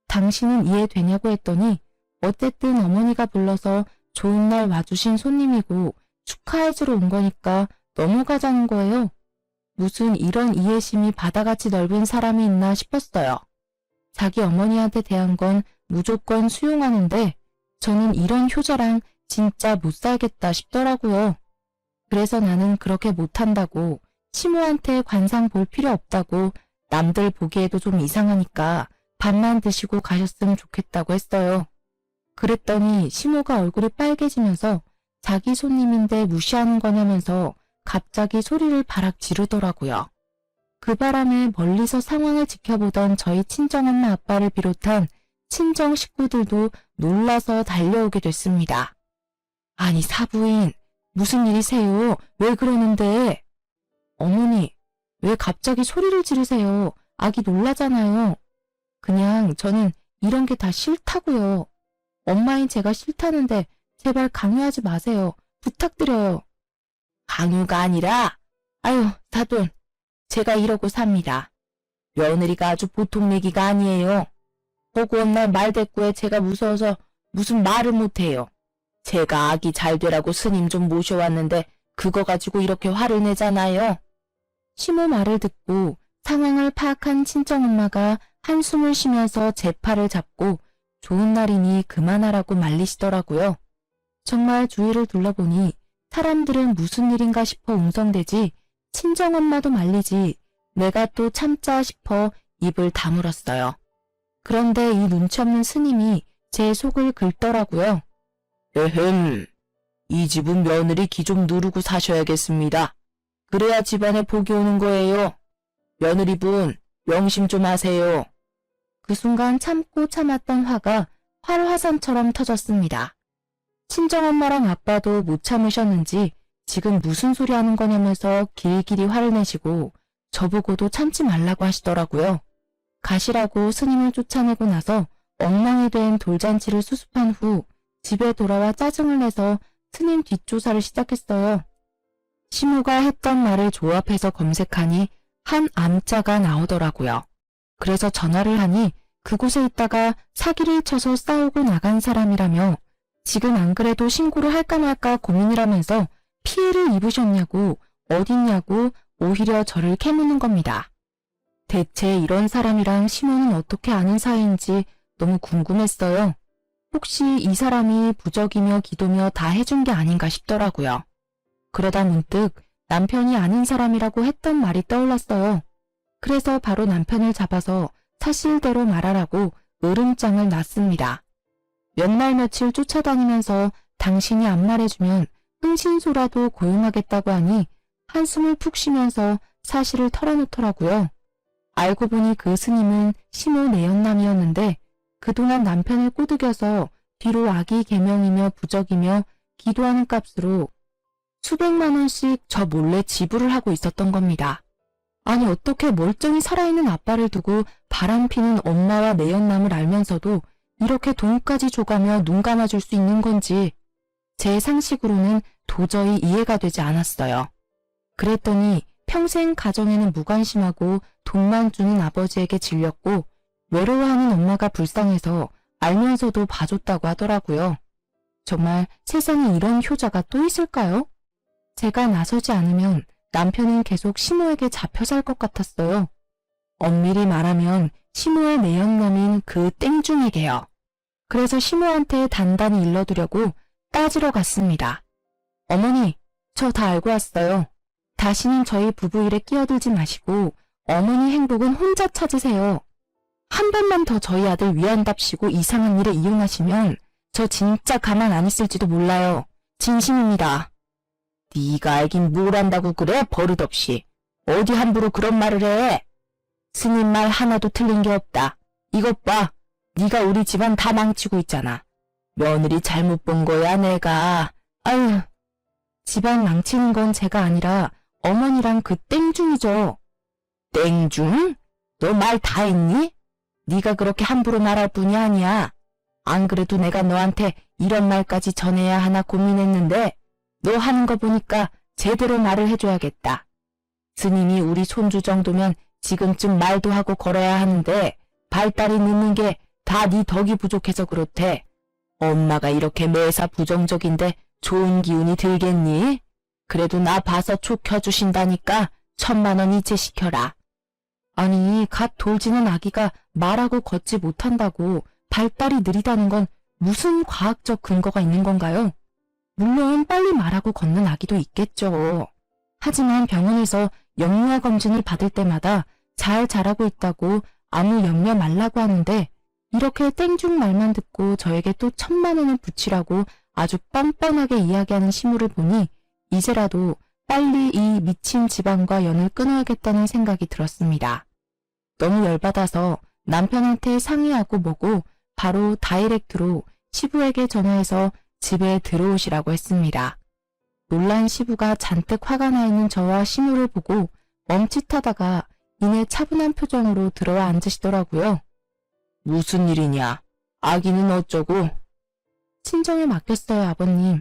당신은 이해되냐고 했더니 어쨌든 어머니가 불러서 좋은 날 와주신 손님이고 축하해주러 온 거니까 넘어가자는 거예요. 무슨 이런 이해심이 바다같이 넓은 사람이 있나 싶었어요. 자기 어머니한테 대한 건 무조건 수용하는데 저는 이런 효자랑 진짜 못 살겠다 싶더라고요. 그래서 나는 그렇게 못한다고, 시모한테 관상 볼 필요 없다고, 남들 보기에도 좀 이상하니까 밥만 드시고 가셨으면 좋겠다고 했어요. 그랬더니 시모가 얼굴이 빨개지면서 자기 손님인데 무시하는 거냐면서 갑자기 소리를 바락 지르더라고요. 그 바람에 멀리서 상황을 지켜보던 저희 친정엄마 아빠를 비롯한 친정 식구들도 놀라서 달려오게 됐습니다. 아니 사부인, 무슨 일이세요? 왜 그러는데? 어머니, 왜 갑자기 소리를 지르세요? 아기 놀라잖아요. 그냥 저는 이런 게 다 싫다고요. 엄마인 제가 싫다는데 제발 강요하지 마세요. 부탁드려요. 강요가 아니라, 아유, 사돈, 제가 이러고 삽니다. 며느리가 아주 보통 얘기가 아니에요. 보고 온 날 말대꾸에 제가 무서워서 무슨 말을 못해요. 제가 아기 잘 되라고 스님 좀 모셔왔는데 그거 가지고 이렇게 화를 내잖아요. 시모 말을 듣고 상황을 파악한 친정엄마가 한숨을 쉬면서 제 팔을 잡고 좋은 날이니 그만하라고 말리시더라고요. 정말 주위를 둘러보니 사람들은 무슨 일인가 싶어 웅성대지 친정엄마도 말리지 내가 또 참자 싶어 입을 다물었어요. 그런데 이 눈치 없는 스님이 제 속을 긁더라고요. 에헴, 이 집은 며느리 기 좀 누르고 사셔야겠습니다. 그래야 집안에 복이 오는 거예요. 며느리분, 명심 좀 하세요. 그 순간 참고 참았던 화가 활화산처럼 터졌습니다. 친정엄마랑 아빠도 못 참으셨는지 지금 무슨 소리 하는 거냐면서 길길이 화를 내시고 저보고도 참지 말라고 하시더라고요. 가시라고 스님을 쫓아내고 나서 엉망이 된 돌잔치를 수습한 후 집에 돌아와 짜증을 내서 스님 뒷조사를 시작했어요. 시모가 했던 말을 조합해서 검색하니 한 암자가 나오더라고요. 그래서 전화를 하니 그곳에 있다가 사기를 쳐서 싸우고 나간 사람이라며 지금 안 그래도 신고를 할까 말까 고민이라면서 피해를 입으셨냐고 어딨냐고 오히려 저를 캐묻는 겁니다. 대체 이런 사람이랑 시모는 어떻게 아는 사이인지 너무 궁금했어요. 혹시 이 사람이 부적이며 기도며 다 해준 게 아닌가 싶더라고요. 그러다 문득 남편이 아는 사람이라고 했던 말이 떠올랐어요. 그래서 바로 남편을 잡아서 사실대로 말하라고 으름장을 놨습니다. 몇 날 며칠 쫓아다니면서 당신이 안 말해주면 흥신소라도 고용하겠다고 하니 한숨을 푹 쉬면서 사실을 털어놓더라고요. 알고 보니 그 스님은 시모 내연남이었는데 그동안 남편을 꼬드겨서 뒤로 아기 개명이며 부적이며 기도하는 값으로 수백만 원씩 저 몰래 지불을 하고 있었던 겁니다. 아니 어떻게 멀쩡히 살아있는 아빠를 두고 바람피는 엄마와 내연남을 알면서도 이렇게 돈까지 줘가며 눈 감아줄 수 있는 건지 제 상식으로는 도저히 이해가 되지 않았어요. 그랬더니 평생 가정에는 무관심하고 돈만 주는 아버지에게 질렸고 외로워하는 엄마가 불쌍해서 알면서도 봐줬다고 하더라고요. 정말 세상에 이런 효자가 또 있을까요? 제가 나서지 않으면 남편은 계속 시모에게 잡혀 살 것 같았어요. 엄밀히 말하면 시모의 내연남인 그 땡중에게요. 그래서 시모한테 단단히 일러두려고 따지러 갔습니다. 어머니, 저 다 알고 왔어요. 다시는 저희 부부 일에 끼어들지 마시고 어머니 행복은 혼자 찾으세요. 한 번만 더 저희 아들 위한답시고 이상한 일에 이용하시면 저 진짜 가만 안 있을지도 몰라요. 진심입니다. 네가 알긴 뭘 안다고 그래, 버릇없이. 어디 함부로 그런 말을 해. 스님 말 하나도 틀린 게 없다. 이것 봐. 네가 우리 집안 다 망치고 있잖아. 며느리 잘못 본 거야, 내가. 아유, 집안 망치는 건 제가 아니라 어머니랑 그 땡중이죠. 땡중? 너 말 다 했니? 네가 그렇게 함부로 말할 뿐이 아니야. 안 그래도 내가 너한테 이런 말까지 전해야 하나 고민했는데 너 하는 거 보니까 제대로 말을 해줘야겠다. 스님이 우리 손주 정도면 지금쯤 말도 하고 걸어야 하는데 발달이 늦는 게 다 네 덕이 부족해서 그렇대. 엄마가 이렇게 매사 부정적인데 좋은 기운이 들겠니? 그래도 나 봐서 촉 켜주신다니까 1,000만 원 이체시켜라. 아니, 갓 돌지는 아기가 말하고 걷지 못한다고 발달이 느리다는 건 무슨 과학적 근거가 있는 건가요? 물론 빨리 말하고 걷는 아기도 있겠죠. 하지만 병원에서 영유아 검진을 받을 때마다 잘 자라고 있다고 아무 염려 말라고 하는데 이렇게 땡중 말만 듣고 저에게 또 1,000만 원을 붙이라고 아주 뻔뻔하게 이야기하는 시무를 보니 이제라도 빨리 이 미친 집안과 연을 끊어야겠다는 생각이 들었습니다. 너무 열받아서 남편한테 상의하고 뭐고 바로 다이렉트로 시부에게 전화해서 집에 들어오시라고 했습니다. 놀란 시부가 잔뜩 화가 나 있는 저와 시무를 보고 멈칫하다가 이내 차분한 표정으로 들어와 앉으시더라고요. 무슨 일이냐? 아기는 어쩌고? 친정에 맡겼어요, 아버님.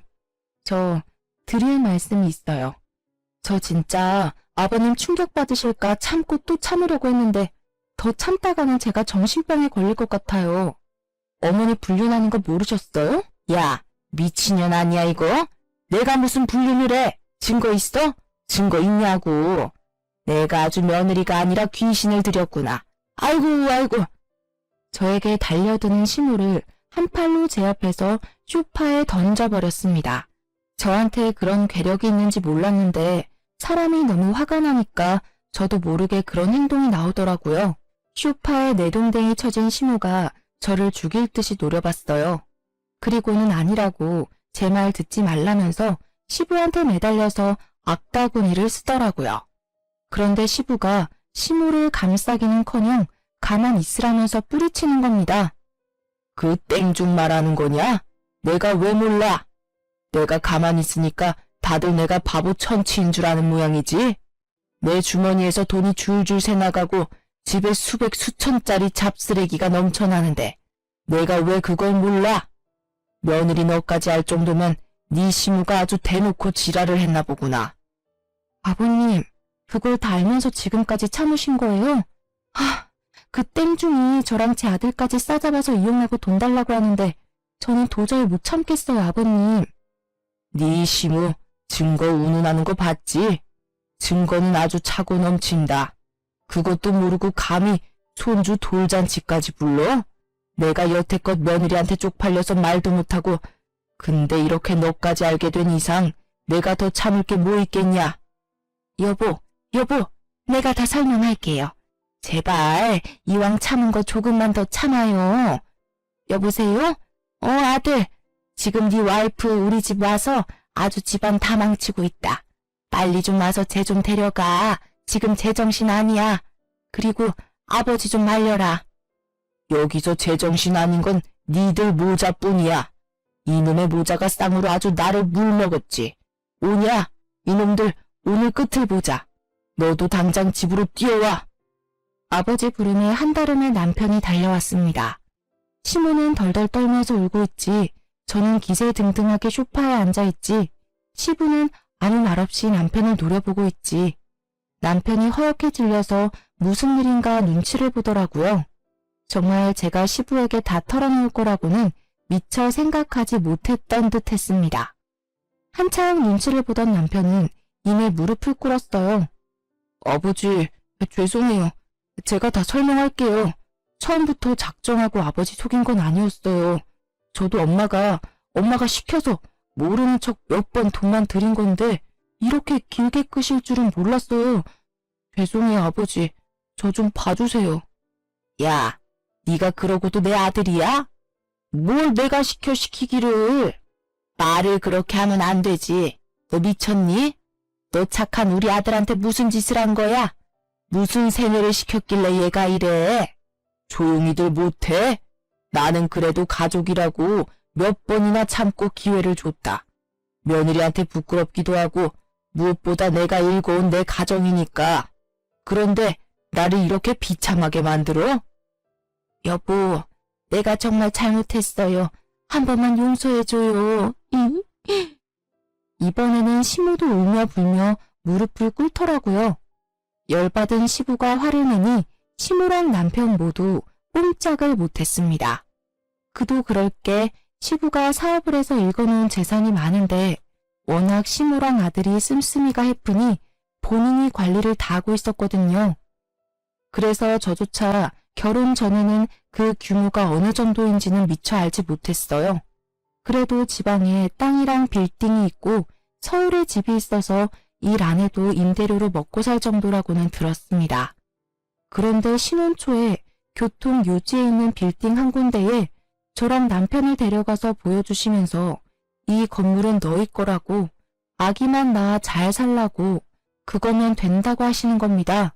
저 드릴 말씀이 있어요. 저 진짜 아버님 충격받으실까 참고 또 참으려고 했는데 더 참다가는 제가 정신병에 걸릴 것 같아요. 어머니 불륜하는 거 모르셨어요? 야, 미친년 아니야 이거? 내가 무슨 불륜을 해? 증거 있어? 증거 있냐고. 내가 아주 며느리가 아니라 귀신을 들였구나. 아이고 아이고. 저에게 달려드는 시무를 한 팔로 제 앞에서 소파에 던져버렸습니다. 저한테 그런 괴력이 있는지 몰랐는데 사람이 너무 화가 나니까 저도 모르게 그런 행동이 나오더라고요. 소파에 내동댕이 쳐진 시무가 저를 죽일 듯이 노려봤어요. 그리고는 아니라고 제 말 듣지 말라면서 시부한테 매달려서 악다구니를 쓰더라고요. 그런데 시부가 시무를 감싸기는커녕 가만 있으라면서 뿌리치는 겁니다. 그 땡중 말하는 거냐? 내가 왜 몰라? 내가 가만히 있으니까 다들 내가 바보 천치인 줄 아는 모양이지? 내 주머니에서 돈이 줄줄 새나가고 집에 수백 수천짜리 잡쓰레기가 넘쳐나는데 내가 왜 그걸 몰라? 며느리 너까지 알 정도면 네 시무가 아주 대놓고 지랄을 했나 보구나. 아버님, 그걸 다 알면서 지금까지 참으신 거예요? 그 땡중이 저랑 제 아들까지 싸잡아서 이용하고 돈 달라고 하는데 저는 도저히 못 참겠어요, 아버님. 네 시무 증거 운운하는 거 봤지? 증거는 아주 차고 넘친다. 그것도 모르고 감히 손주 돌잔치까지 불러? 내가 여태껏 며느리한테 쪽팔려서 말도 못하고 근데 이렇게 너까지 알게 된 이상 내가 더 참을 게 뭐 있겠냐? 여보, 내가 다 설명할게요. 제발 이왕 참은 거 조금만 더 참아요. 여보세요? 아들. 지금 네 와이프 우리 집 와서 아주 집안 다 망치고 있다. 빨리 좀 와서 쟤 좀 데려가. 지금 제정신 아니야. 그리고 아버지 좀 말려라. 여기서 제정신 아닌 건 니들 모자뿐이야. 이놈의 모자가 쌍으로 아주 나를 물먹었지. 오냐? 이놈들 오늘 끝을 보자. 너도 당장 집으로 뛰어와. 아버지 부름에 한달음에 남편이 달려왔습니다. 시모는 덜덜 떨면서 울고 있지. 저는 기세등등하게 소파에 앉아있지. 시부는 아무 말 없이 남편을 노려보고 있지. 남편이 허옇게 질려서 무슨 일인가 눈치를 보더라고요. 정말 제가 시부에게 다 털어놓을 거라고는 미처 생각하지 못했던 듯 했습니다. 한창 눈치를 보던 남편은 이내 무릎을 꿇었어요. 아버지, 죄송해요. 제가 다 설명할게요. 처음부터 작정하고 아버지 속인 건 아니었어요. 저도 엄마가 시켜서 모르는 척 몇 번 돈만 드린 건데 이렇게 길게 끄실 줄은 몰랐어요. 죄송해요, 아버지. 저 좀 봐주세요. 야, 네가 그러고도 내 아들이야? 뭘 내가 시키기를. 말을 그렇게 하면 안 되지. 너 미쳤니? 너 착한 우리 아들한테 무슨 짓을 한 거야? 무슨 세뇌를 시켰길래 얘가 이래? 조용히들 못해? 나는 그래도 가족이라고 몇 번이나 참고 기회를 줬다. 며느리한테 부끄럽기도 하고 무엇보다 내가 일궈온 내 가정이니까. 그런데 나를 이렇게 비참하게 만들어? 여보, 내가 정말 잘못했어요. 한 번만 용서해줘요. 이번에는 시모도 울며 불며 무릎을 꿇더라고요. 열받은 시부가 화를 내니 시모랑 남편 모두 꼼짝을 못했습니다. 그도 그럴 게 시부가 사업을 해서 읽어놓은 재산이 많은데 워낙 시모랑 아들이 씀씀이가 해프니 본인이 관리를 다 하고 있었거든요. 그래서 저조차 결혼 전에는 그 규모가 어느 정도인지는 미처 알지 못했어요. 그래도 지방에 땅이랑 빌딩이 있고 서울에 집이 있어서 일 안 해도 임대료로 먹고 살 정도라고는 들었습니다. 그런데 신혼 초에 교통 요지에 있는 빌딩 한 군데에 저랑 남편을 데려가서 보여주시면서 이 건물은 너희 거라고 아기만 낳아 잘 살라고 그거면 된다고 하시는 겁니다.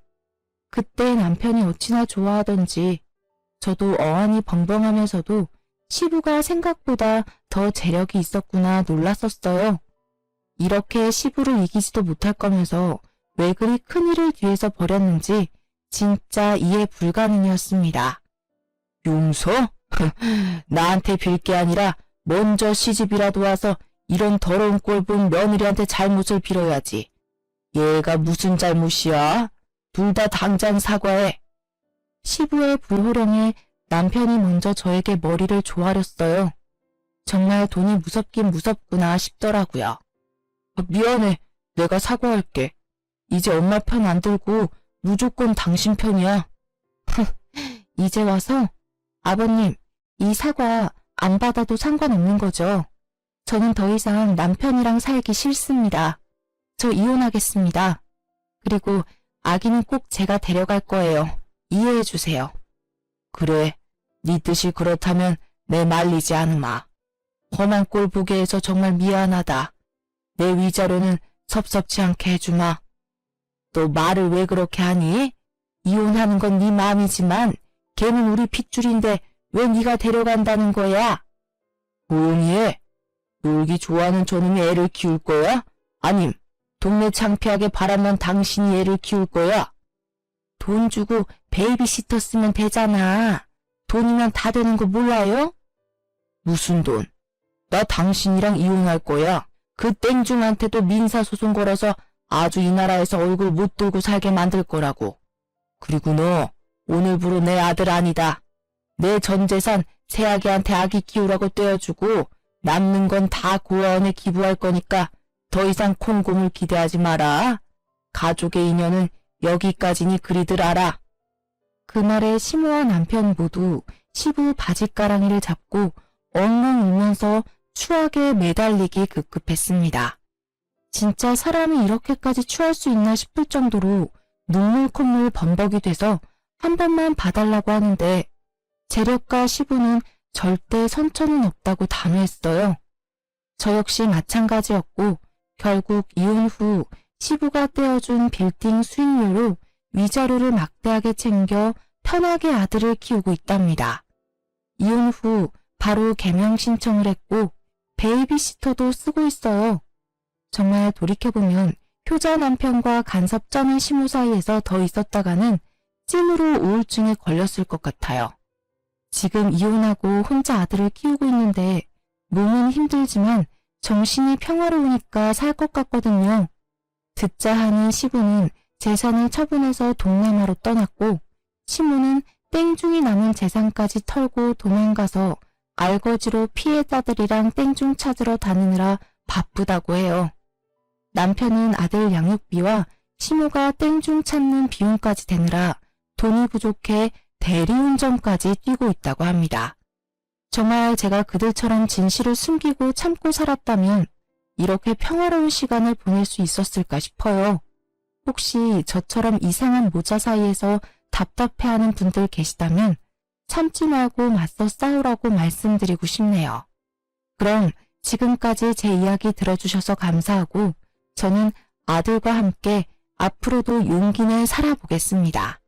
그때 남편이 어찌나 좋아하던지 저도 어안이 벙벙하면서도 시부가 생각보다 더 재력이 있었구나 놀랐었어요. 이렇게 시부를 이기지도 못할 거면서 왜 그리 큰일을 뒤에서 벌였는지 진짜 이해 불가능이었습니다. 용서? 나한테 빌 게 아니라 먼저 시집이라도 와서 이런 더러운 꼴 본 며느리한테 잘못을 빌어야지. 얘가 무슨 잘못이야? 둘 다 당장 사과해. 시부의 불호령에 남편이 먼저 저에게 머리를 조아렸어요. 정말 돈이 무섭긴 무섭구나 싶더라고요. 미안해. 내가 사과할게. 이제 엄마 편 안 들고 무조건 당신 편이야. 이제 와서 아버님, 이 사과 안 받아도 상관없는 거죠. 저는 더 이상 남편이랑 살기 싫습니다. 저 이혼하겠습니다. 그리고 아기는 꼭 제가 데려갈 거예요. 이해해 주세요. 그래, 네 뜻이 그렇다면 내 말리지 않으마. 험한 꼴 보게 해서 정말 미안하다. 내 위자료는 섭섭치 않게 해주마. 또 말을 왜 그렇게 하니? 이혼하는 건 네 마음이지만 걔는 우리 핏줄인데 왜 네가 데려간다는 거야? 조용히 해. 놀기 좋아하는 저놈이 애를 키울 거야? 아님 동네 창피하게 바라만 당신이 애를 키울 거야? 돈 주고 베이비시터 쓰면 되잖아. 돈이면 다 되는 거 몰라요? 무슨 돈? 나 당신이랑 이혼할 거야. 그 땡중한테도 민사소송 걸어서 아주 이 나라에서 얼굴 못 들고 살게 만들 거라고. 그리고 너 오늘부로 내 아들 아니다. 내 전 재산 새아기한테 아기 키우라고 떼어주고 남는 건 다 고아원에 기부할 거니까 더 이상 콩고물 기대하지 마라. 가족의 인연은 여기까지니 그리들 알아. 그날에 시모와 남편 모두 시부 바짓가랑이를 잡고 엉엉 울면서 추악에 매달리기 급급했습니다. 진짜 사람이 이렇게까지 추할 수 있나 싶을 정도로 눈물 콧물 범벅이 돼서 한 번만 봐달라고 하는데 재력과 시부는 절대 선처는 없다고 단호했어요. 저 역시 마찬가지였고 결국 이혼 후 시부가 떼어준 빌딩 수익료로 위자료를 막대하게 챙겨 편하게 아들을 키우고 있답니다. 이혼 후 바로 개명 신청을 했고 베이비시터도 쓰고 있어요. 정말 돌이켜보면 효자 남편과 간섭 쩌는 시모 사이에서 더 있었다가는 찜으로 우울증에 걸렸을 것 같아요. 지금 이혼하고 혼자 아들을 키우고 있는데 몸은 힘들지만 정신이 평화로우니까 살 것 같거든요. 듣자 하니 시부는 재산을 처분해서 동남아로 떠났고 시모는 땡중이 남은 재산까지 털고 도망가서 알거지로 피해자들이랑 땡중 찾으러 다니느라 바쁘다고 해요. 남편은 아들 양육비와 시모가 땡중 찾는 비용까지 대느라 돈이 부족해 대리운전까지 뛰고 있다고 합니다. 정말 제가 그들처럼 진실을 숨기고 참고 살았다면 이렇게 평화로운 시간을 보낼 수 있었을까 싶어요. 혹시 저처럼 이상한 모자 사이에서 답답해하는 분들 계시다면 참지 말고 맞서 싸우라고 말씀드리고 싶네요. 그럼 지금까지 제 이야기 들어주셔서 감사하고 저는 아들과 함께 앞으로도 용기 내 살아보겠습니다.